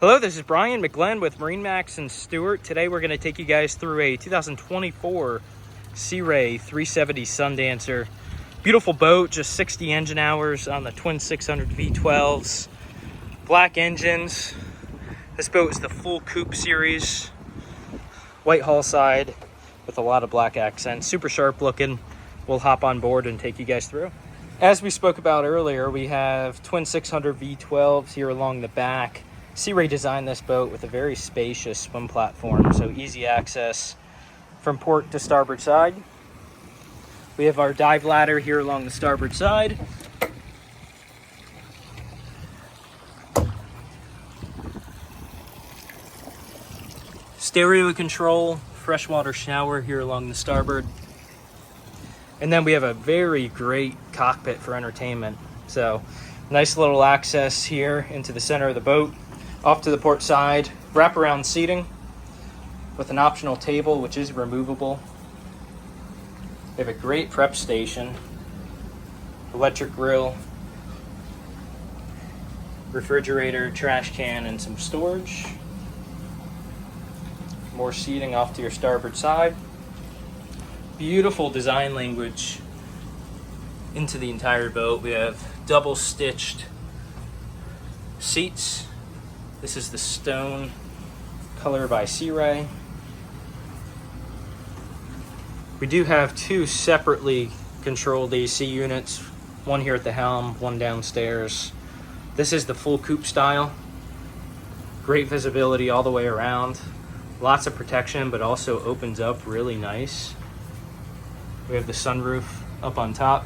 Hello, this is Brian McGlenn with MarineMax and Stewart. Today we're going to take you guys through a 2024 Sea Ray 370 Sundancer. Beautiful boat, just 60 engine hours on the twin 600 V12s. Black engines. This boat is the full coupe series. White hull side with a lot of black accents. Super sharp looking. We'll hop on board and take you guys through. As we spoke about earlier, we have twin 600 V12s here along the back. Sea Ray designed this boat with a very spacious swim platform, so easy access from port to starboard side. We have our dive ladder here along the starboard side. Stereo control, freshwater shower here along the starboard. And then we have a very great cockpit for entertainment. So nice little access here into the center of the boat. Off to the port side, wraparound seating with an optional table which is removable. We have a great prep station, electric grill, refrigerator, trash can, and some storage. More seating off to your starboard side. Beautiful design language into the entire boat. We have double stitched seats. This is the stone color by Sea Ray. We do have two separately controlled AC units, one here at the helm, one downstairs. This is the full coupe style. Great visibility all the way around. Lots of protection, but also opens up really nice. We have the sunroof up on top.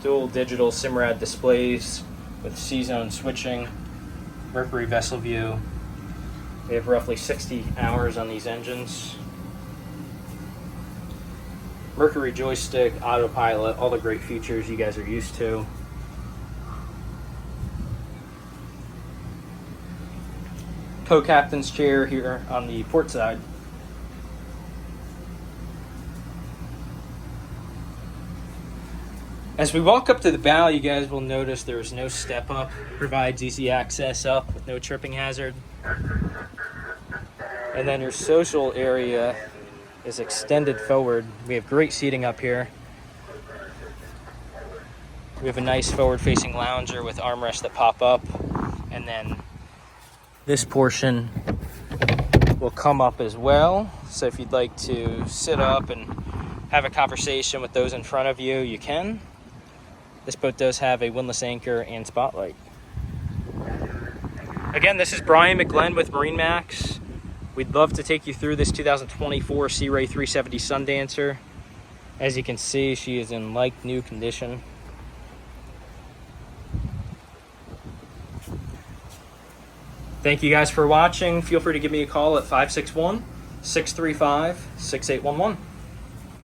Dual digital Simrad displays with C-zone switching, Mercury vessel view. We have roughly 60 hours on these engines. Mercury joystick, autopilot, all the great features you guys are used to. Co-captain's chair here on the port side. As we walk up to the bow, you guys will notice there is no step up. Provides easy access up with no tripping hazard. And then your social area is extended forward. We have great seating up here. We have a nice forward-facing lounger with armrests that pop up. And then this portion will come up as well. So if you'd like to sit up and have a conversation with those in front of you, you can. This boat does have a windlass anchor and spotlight. Again, this is Brian McGlenn with MarineMax. We'd love to take you through this 2024 Sea Ray 370 Sundancer. As you can see, she is in like new condition. Thank you guys for watching. Feel free to give me a call at 561-635-6811.